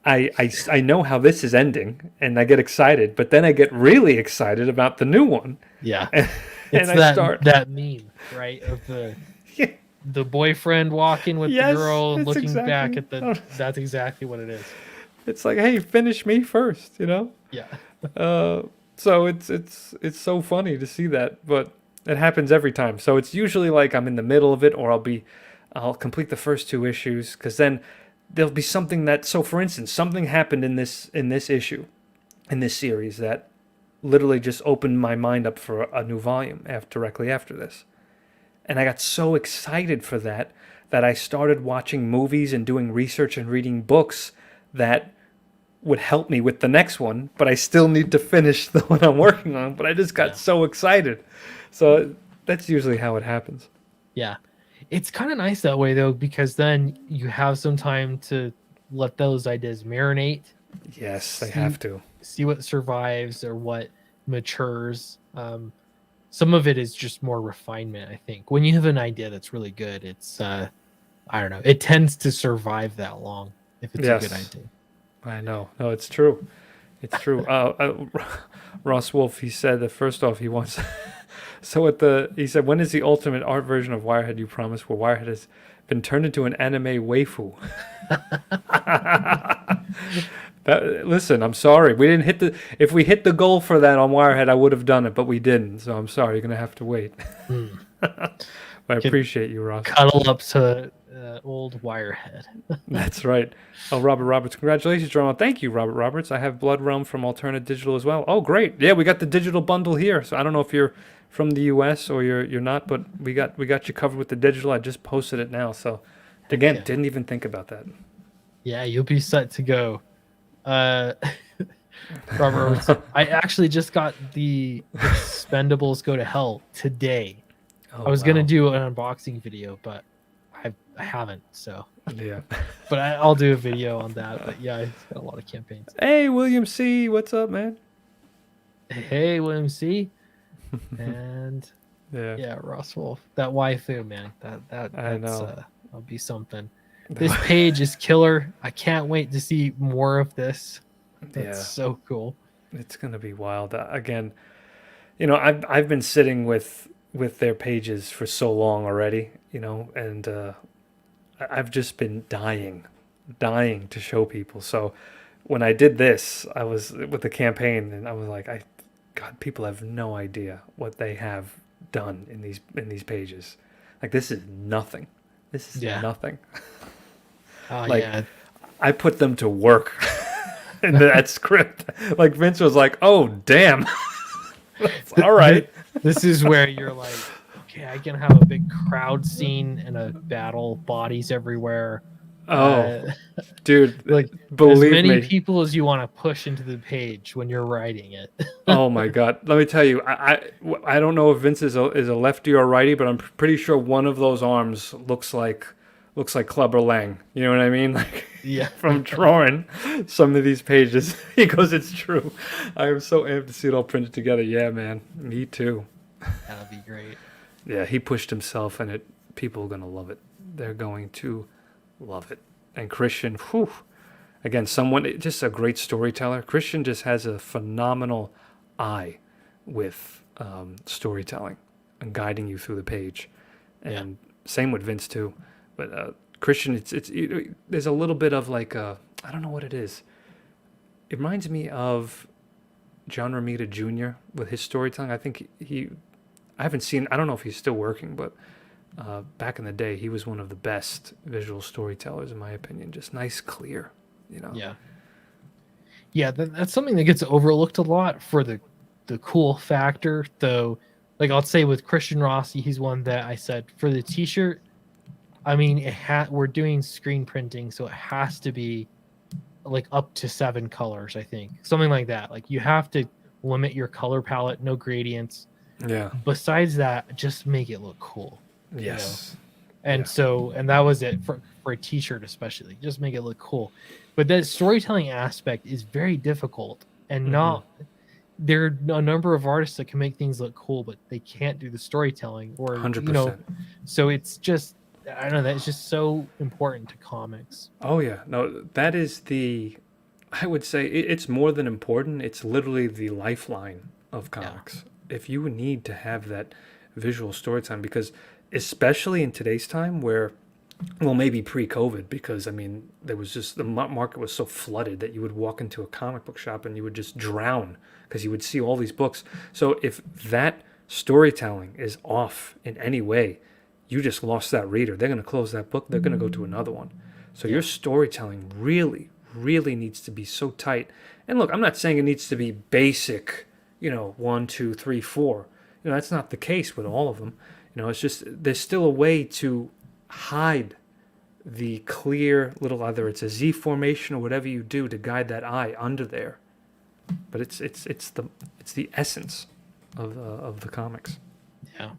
I know how this is ending and I get excited, but then I get really excited about the new one. Yeah. And I start that meme, right? Of the boyfriend walking with the girl looking back at that's exactly what it is. It's like, hey, finish me first, you know? Yeah. So it's so funny to see that, but it happens every time. So it's usually like I'm in the middle of it, or I'll complete the first 2 issues, because then there'll be something so for instance, something happened in this issue, in this series, that literally just opened my mind up for a new volume directly after this. And I got so excited for that I started watching movies and doing research and reading books that would help me with the next one, but I still need to finish the one I'm working on. But I just got so excited. So that's usually how it happens. Yeah. It's kind of nice that way, though, because then you have some time to let those ideas marinate. Yes, they have to. See what survives or what matures. Some of it is just more refinement, I think. When you have an idea that's really good, it's, I don't know, it tends to survive that long if it's a good idea. I know. No, it's true. It's true. Ross Wolf, he said that first off, he wants... he said, when is the ultimate art version of Wirehead you promised, where Wirehead has been turned into an anime waifu? Listen, I'm sorry. We didn't hit if we hit the goal for that on Wirehead, I would have done it, but we didn't. So I'm sorry. You're going to have to wait. But I appreciate you, Ross. Cuddle up to old Wirehead. That's right. Oh, Robert Roberts, congratulations, Geronimo. Thank you, Robert Roberts. I have Blood Realm from Alternate Digital as well. Oh, great. Yeah, we got the digital bundle here. So I don't know if you're from the US or you're not, but we got you covered with the digital. I just posted it now. So Heck again, yeah. didn't even think about that. Yeah, you'll be set to go. Uh, Robert Roberts, I actually just got the Expendables Go to Hell today. I Oh, was gonna wow. do an unboxing video, but I haven't. So, Yeah. but I'll do a video on that. But yeah, it's got a lot of campaigns. Hey, William C. What's up, man? Hey, William C. And Yeah, yeah, Ross Wolf. That waifu, man. I That's know. that'll be something. This page is killer. I can't wait to see more of this. That's Yeah, so cool. it's gonna be wild. Again, I've been sitting with their pages for so long already, and I've just been dying to show people. So when I did this, I was with the campaign, and I was like, God, people have no idea what they have done in these pages. Like this is nothing. This is Yeah. nothing. Oh Like yeah. I put them to work in that script. Like Vince was like, "Oh damn, all right." This is where you're like, okay, I can have a big crowd scene and a battle, bodies everywhere. Oh, Uh, dude, like as believe many me. people as you want to push into the page when you're writing it. Oh my God. Let me tell you, I don't know if Vince is a lefty or righty, but I'm pretty sure one of those arms looks like Clubber Lang. You know what I mean? Like Yeah, from drawing some of these pages. He goes, "It's true." I am so amped to see it all printed together. Yeah, man. Me too. that'd be great. Yeah, he pushed himself, and people are gonna love it. They're going to love it. And Christian, whew, again, just a great storyteller. Christian just has a phenomenal eye with storytelling and guiding you through the page. Yeah, And same with Vince too. But Christian, there's a little bit of like I don't know what it is. It reminds me of John Romita Jr. with his storytelling. I think I haven't seen. I don't know if he's still working, but back in the day, he was one of the best visual storytellers, in my opinion. Just nice, clear. yeah, yeah. That's something that gets overlooked a lot for the cool factor, though. Like I'll say with Christian Rossi, he's one that I said for the T-shirt. I mean, we're doing screen printing, so it has to be like up to 7 colors, I think, something like that. Like you have to limit your color palette, no gradients. Yeah. Besides that, just make it look cool. Yes. And Yeah. and that was it for a T-shirt, especially. Just make it look cool. But that storytelling aspect is very difficult, and not. There are a number of artists that can make things look cool, but they can't do the storytelling, or 100%. So it's just, I don't know, that's just so important to comics. Oh yeah. No, that is I would say it's more than important. It's literally the lifeline of Yeah, comics. If you need to have that visual storytelling, because especially in today's time where, well, maybe pre-COVID, because I mean, there was just the market was so flooded that you would walk into a comic book shop and you would just drown because you would see all these books. So if that storytelling is off in any way, you just lost that reader. They're going to close that book. They're going to go to another one. So your storytelling really, really needs to be so tight. And look, I'm not saying it needs to be basic, 1, 2, 3, 4. That's not the case with all of them. It's just there's still a way to hide the clear little, either it's a Z formation or whatever you do to guide that eye under there. But it's the essence of the comics. yeah,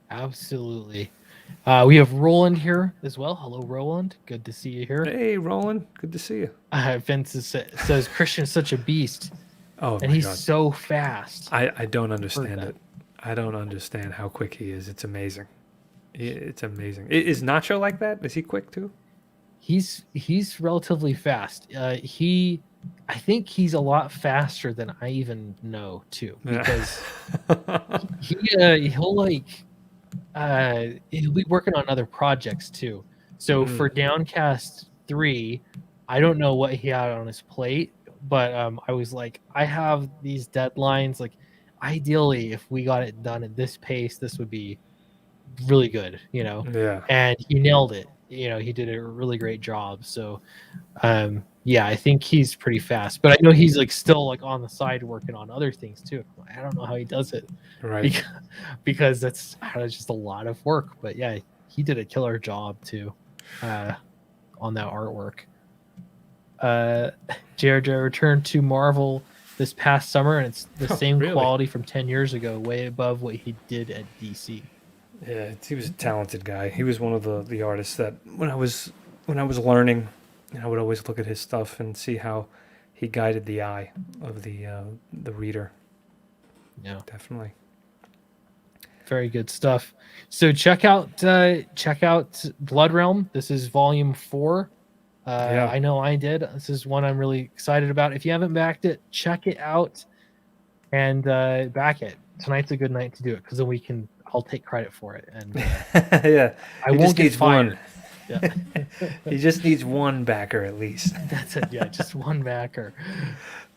absolutely. We have Roland here as well. Hello, Roland. Good to see you here. Hey, Roland, good to see you. Vince says Christian's such a beast, Oh and my he's God, so fast. I don't understand that. it. I don't understand how quick he is. It's amazing. It's amazing. Is Nacho like that? Is he quick too? He's relatively fast. I think he's a lot faster than I even know too, because he'll be working on other projects too. So for Downcast 3, I don't know what he had on his plate, but I was like, I have these deadlines. Like, ideally, if we got it done at this pace, this would be really good, you know, Yeah. and he nailed it. You know, he did a really great job. So, yeah, I think he's pretty fast, but I know he's like still like on the side working on other things too. I don't know how he does it Right. because that's just a lot of work. But yeah, he did a killer job too on that artwork. Jared returned to Marvel this past summer, and it's the Oh, same really? quality from 10 years ago, way above what he did at DC. Yeah, he was a talented guy. He was one of the artists that when I was learning, I would always look at his stuff and see how he guided the eye of the reader. Yeah, Definitely. very good stuff. So check out Blood Realm. This is volume 4. Yeah. I know I did. This is one I'm really excited about. If you haven't backed it, check it out and back it. Tonight's a good night to do it because then I'll take credit for it and Yeah. I He won't just get needs fired. one. Yeah. He just needs one backer at least. That's it. Yeah, just one backer.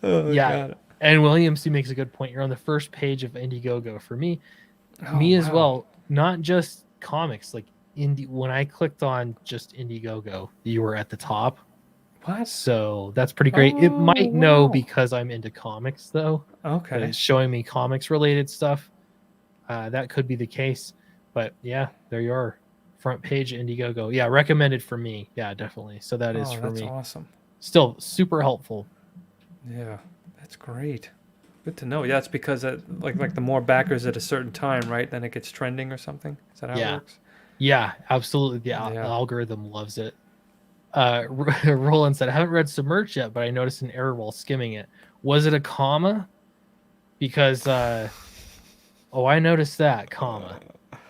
Oh my Yeah. god. And Williams, he makes a good point. You're on the first page of Indiegogo. For me Oh as wow. well, not just comics, like indie when I clicked on just Indiegogo, you were at the top. What? So that's pretty great. It Oh might know wow. because I'm into comics though, that Okay. it's showing me comics related stuff. That could be the case. But yeah, there you are. Front page Indiegogo. Yeah, recommended for me. Yeah, definitely. So that is Oh, for that's me. awesome. Still super helpful. Yeah, that's great. Good to know. Yeah, it's because like the more backers at a certain time, right? Then it gets trending or something. Is that how it Yeah. works? Yeah, absolutely. The Yeah. algorithm loves it. Roland said, I haven't read Submerged yet, but I noticed an error while skimming it. Was it a comma? Because, I noticed that, comma.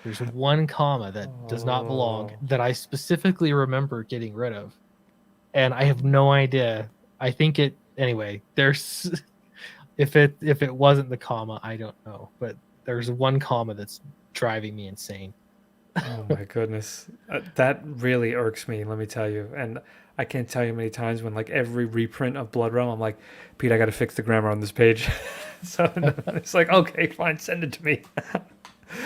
There's one comma that does not belong Oh. that I specifically remember getting rid of. And I have no idea. I think anyway, there's, if it wasn't the comma, I don't know. But there's one comma that's driving me insane. Oh my goodness. That really irks me, let me tell you. And I can't tell you how many times when like every reprint of Blood Realm, I'm like, Pete, I got to fix the grammar on this page. So it's like, okay, fine, send it to me.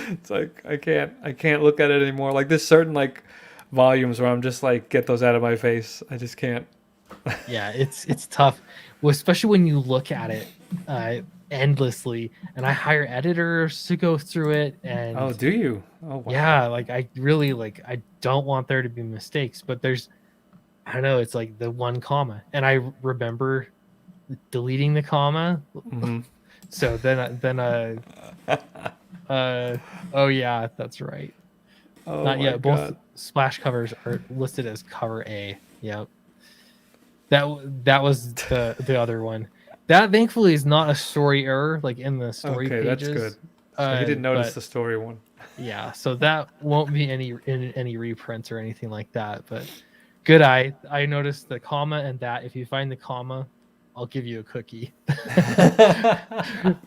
It's like I can't look at it anymore. Like there's certain like volumes where I'm just like, get those out of my face. I just can't. Yeah, it's tough, well, especially when you look at it endlessly. And I hire editors to go through it, Oh, and do you? Oh wow. yeah, like I really I don't want there to be mistakes, but I don't know, it's like the one comma, and I remember deleting the comma. Hmm. So oh yeah, that's right. Oh Not my yet. Both god. splash covers are listed as cover A. Yep. That was the other one. That thankfully is not a story error like in the story Okay, that's good. pages. So he didn't notice But the story one. yeah, so that won't be in any reprints or anything like that. But good eye. I noticed the comma and that. If you find the comma, I'll give you a cookie.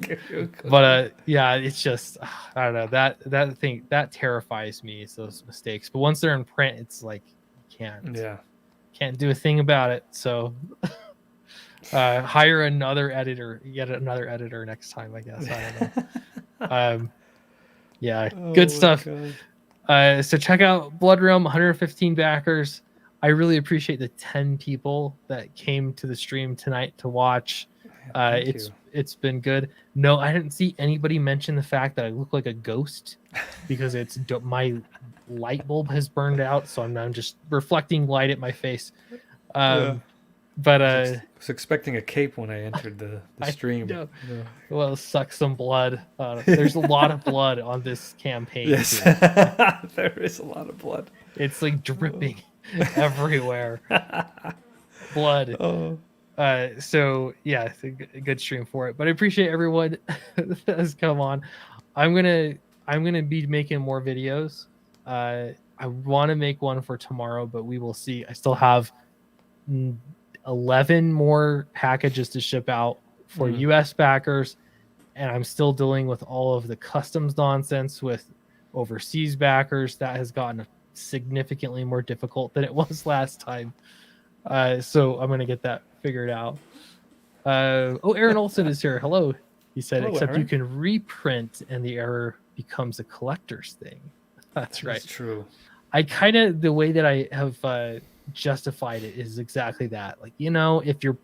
Give you a But cookie. yeah, it's just I don't know, that thing that terrifies me, is those mistakes. But once they're in print, it's like you Yeah. can't do a thing about it. So hire another editor, yet another editor next time, I guess. I don't know. Yeah, good Oh my stuff. god. So check out Blood Realm, 115 backers. I really appreciate the 10 people that came to the stream tonight to watch. Thank you. It's been good. No, I didn't see anybody mention the fact that I look like a ghost because my light bulb has burned out, so I'm just reflecting light at my face. Yeah. But Was expecting a cape when I entered the I stream. know. Yeah. Well, suck some blood. There's a lot of blood on this campaign. Yes. Too. There is a lot of blood. It's like dripping everywhere. Blood. Oh. So yeah, it's a good stream for it. But I appreciate everyone that has come on. I'm gonna be making more videos. I want to make one for tomorrow, but we will see. I still have 11 more packages to ship out for US backers, and I'm still dealing with all of the customs nonsense with overseas backers. That has gotten significantly more difficult than it was last time. So I'm gonna get that figured out. Aaron Olson is here. Hello. He said, Hello, except you Aaron. can reprint and the error becomes a collector's thing. That's right. That's true. I kind of the way that I have justified it is exactly that. Like, if you're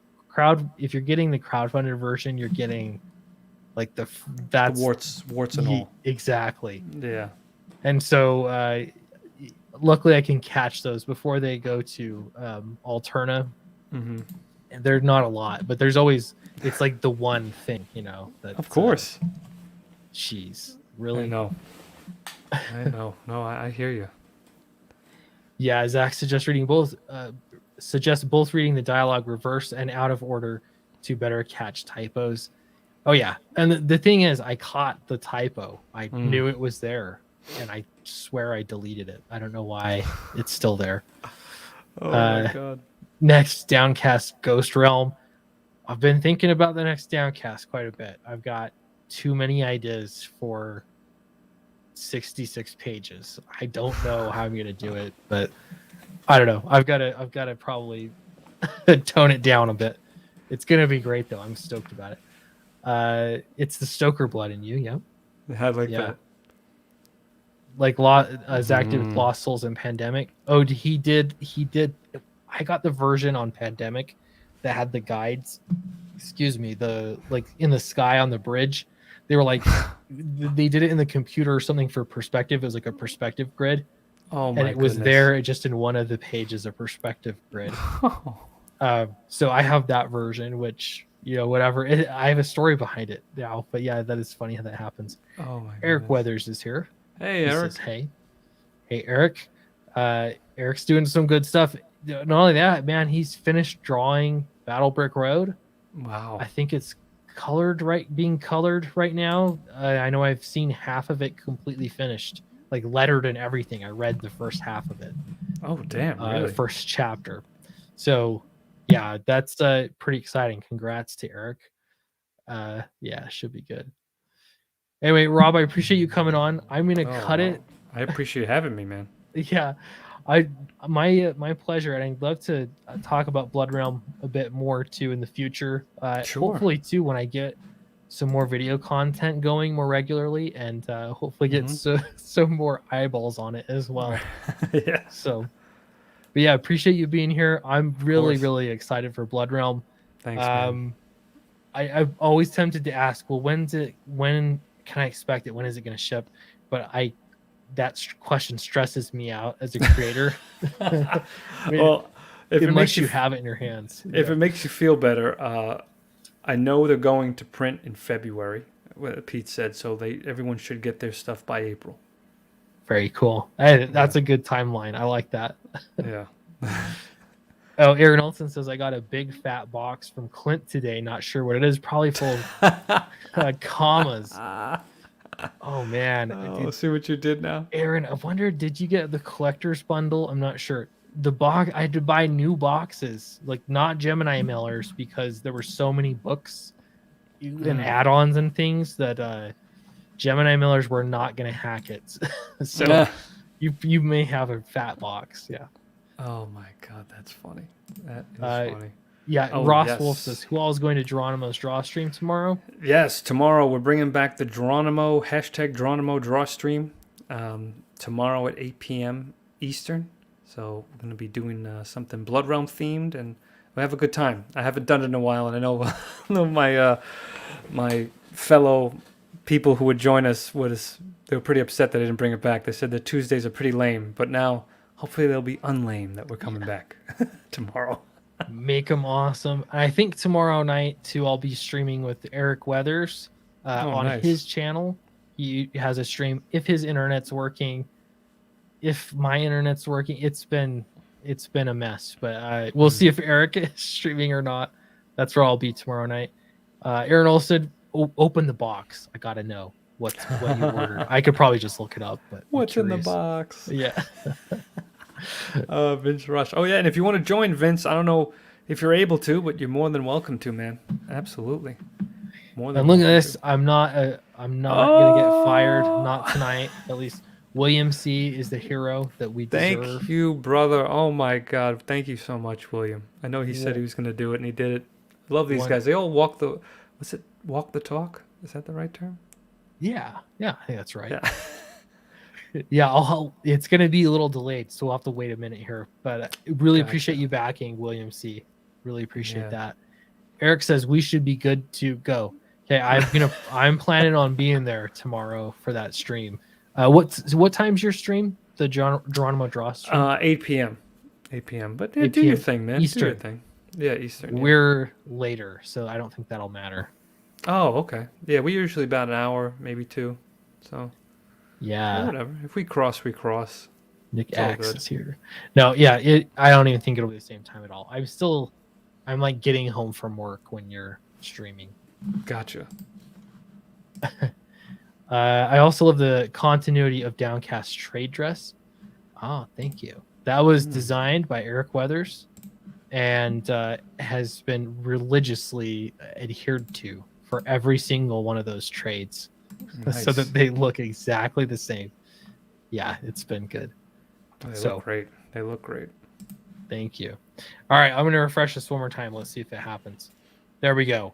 getting the crowdfunded version, you're getting like The that's warts and all. exactly. Yeah. And so luckily I can catch those before they go to Alterna. Hmm. And they're not a lot, but there's always it's like the one thing, that Of course. jeez, I really? know. I know. No, I hear you. Yeah, Zach suggests both reading the dialogue reverse and out of order to better catch typos. Oh yeah, and the thing is, I caught the typo. I Mm. knew it was there, and I swear I deleted it. I don't know why it's still there. Oh my Uh, god. Next, Downcast Ghost Realm. I've been thinking about the next Downcast quite a bit. I've got too many ideas for 66 pages. I don't know how I'm gonna do it, but I don't know. I've got to probably tone it down a bit. It's gonna be great though. I'm stoked about it. It's the Stoker blood in you, yeah. I like Yeah. that. Like Zach did with Mm. Lost Souls and Pandemic. Oh, he did. I got the version on Pandemic that had the guides. Excuse me, the like in the sky on the bridge. They were like they did it in the computer or something for perspective. It was like a perspective grid, Oh and my it was goodness. there just in one of the pages, a perspective grid. So I have that version, which whatever. I have a story behind it now, but yeah, that is funny how that happens. Oh my Eric goodness. Weathers is here. Hey, He says, Eric. hey, Eric. Eric's doing some good stuff. Not only that, man, he's finished drawing Battle Brick Road. Wow. I think it's being colored right now. I know I've seen half of it completely finished, like lettered and everything. I read the first half of it, Oh, damn, really? first chapter. So yeah, that's pretty exciting. Congrats to Eric. Yeah, should be good. Anyway, Rob, I appreciate you coming on. I'm gonna Oh, cut wow. it. I appreciate having me, man. Yeah, I my pleasure, and I'd love to talk about Blood Realm a bit more too in the future. Sure. Hopefully too when I get some more video content going more regularly, and hopefully get Mm-hmm. some more eyeballs on it as well. Yeah. So, but yeah, appreciate you being here. I'm Of really course. really excited for Blood Realm. Thanks, man. Um, I'm always tempted to ask, well, when can I expect it? When is it going to ship? But that question stresses me out as a creator. I mean, Well, if it unless makes you you have it in your hands. if Yeah. it makes you feel better, I know they're going to print in February. What Pete said, so everyone should get their stuff by April. Very cool. Hey, Yeah. that's a good timeline. I like that. Yeah. Oh, Aaron Olson says I got a big fat box from Clint today. Not sure what it is. Probably full of commas. Oh man, Oh, see what you did now? Aaron, I wonder, did you get the collector's bundle? I'm not sure. The box, I had to buy new boxes, like not Gemini mailers, because there were so many books and add-ons and things that Gemini mailers were not going to hack it. So Yeah. you may have a fat box. Yeah. Oh my god, that's funny. That is funny. Yeah. Oh, Ross Wolf yes. says, who all is going to Geronimo's draw stream tomorrow? Yes, tomorrow we're bringing back the Geronimo #Geronimo draw stream. Tomorrow at 8 p.m. Eastern. So we're going to be doing something Blood Realm themed, and we have a good time. I haven't done it in a while, and I know, my fellow people who would join us they were pretty upset that I didn't bring it back. They said the Tuesdays are pretty lame, but now hopefully they'll be unlame that we're coming back tomorrow. Make them awesome. I think tomorrow night too, I'll be streaming with Eric Weathers on Nice. his channel. He has a stream if his internet's working. If my internet's working, it's been a mess, but we'll see if Eric is streaming or not. That's where I'll be tomorrow night. Aaron also said, open the box. I gotta know what you ordered. I could probably just look it up, but What's in the box? Yeah. Vince Rush. Oh yeah, and if you want to join Vince, I don't know if you're able to, but you're more than welcome to, man. Absolutely. More than And look at welcome this. to. I'm not gonna get fired. Not tonight, at least. William C is the hero that we deserve. Thank you, brother. Oh my God. Thank you so much, William. I know he said he was going to do it, and he did it. I love these guys. They all walk the talk? Is that the right term? Yeah, I think that's right. Yeah. Yeah, it's going to be a little delayed, so we'll have to wait a minute here. But really appreciate Gotcha. you backing, William C. Really appreciate Yeah. that. Eric says we should be good to go. Okay, I'm planning on being there tomorrow for that stream. What time's your stream? The Geronimo Draw stream? 8 p.m. 8 p.m. But yeah, 8 do your p.m. thing, man. Do your Eastern. thing. Yeah, Eastern. Yeah. We're later, so I don't think that'll matter. Oh, okay. Yeah, we usually about an hour, maybe two. So Yeah, whatever. If we cross, we cross. Nick It's all X good. is here. No, yeah, I don't even think it'll be the same time at all. I'm like getting home from work when you're streaming. Gotcha. I also love the continuity of Downcast trade dress. Oh, thank you. That was designed by Eric Weathers and has been religiously adhered to for every single one of those trades Nice. so that they look exactly the same. Yeah, it's been good. They look great. They look great. Thank you. All right, I'm going to refresh this one more time. Let's see if it happens. There we go.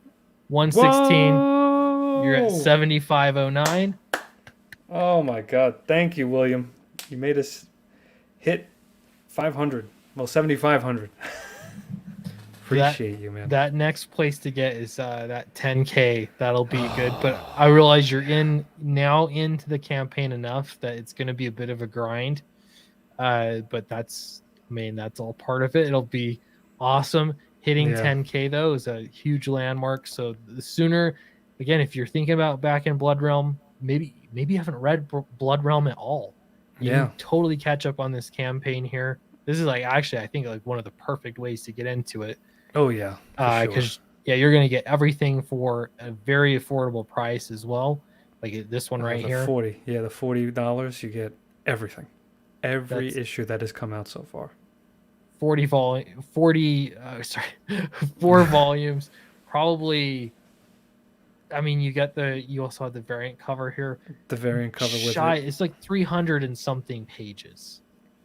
116. Whoa! You're at 7509. Oh my God! Thank you, William. You made us hit 500. Well, 7,500. Appreciate you, man. That next place to get is that 10K. That'll be good. But I realize you're into the campaign enough that it's going to be a bit of a grind. But that's all part of it. It'll be awesome. Hitting 10K though is a huge landmark. So the sooner, again, if you're thinking about back in Blood Realm, maybe you haven't read Blood Realm at all. You can totally catch up on this campaign here. This is actually I think one of the perfect ways to get into it. Oh yeah, because you're going to get everything for a very affordable price as well. Like this one right here, the $40. You get everything, every issue that has come out so far. 4 volumes, probably. I mean, you also have the variant cover here. The variant cover with it. It's like 300 and something pages.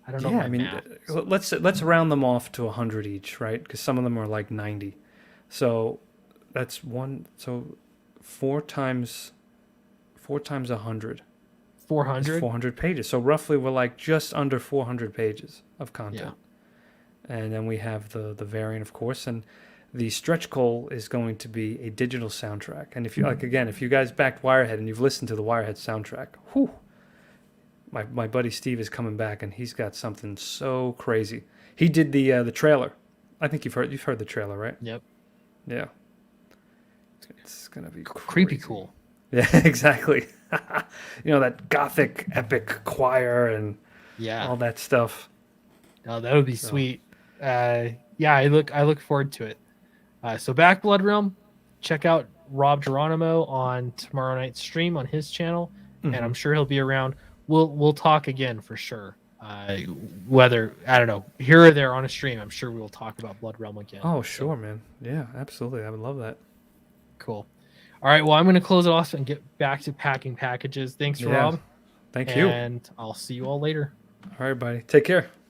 I don't know. Yeah, I mean, let's round them off to 100 each, right? Because some of them are like 90. So that's one. So 4 times 100. 400. 400 pages. So roughly, we're like just under 400 pages of content. Yeah. And then we have the variant, of course, and the stretch goal is going to be a digital soundtrack. And if you if you guys backed Wirehead and you've listened to the Wirehead soundtrack, whew. My buddy Steve is coming back, and he's got something so crazy. He did the trailer. I think you've heard the trailer, right? Yep. Yeah. It's gonna be creepy cool. Yeah, exactly. That gothic epic choir and all that stuff. Oh, that would be sweet. I look forward to it. So back Blood Realm, check out Rob Geronimo on tomorrow night's stream on his channel, and I'm sure he'll be around. We'll talk again for sure. Whether I don't know here or there on a stream, I'm sure we will talk about Blood Realm again. Oh, sure, man. Yeah, absolutely. I would love that. Cool. All right. Well, I'm going to close it off and get back to packing packages. Thanks, Rob. Thank you. And I'll see you all later. All right, buddy. Take care.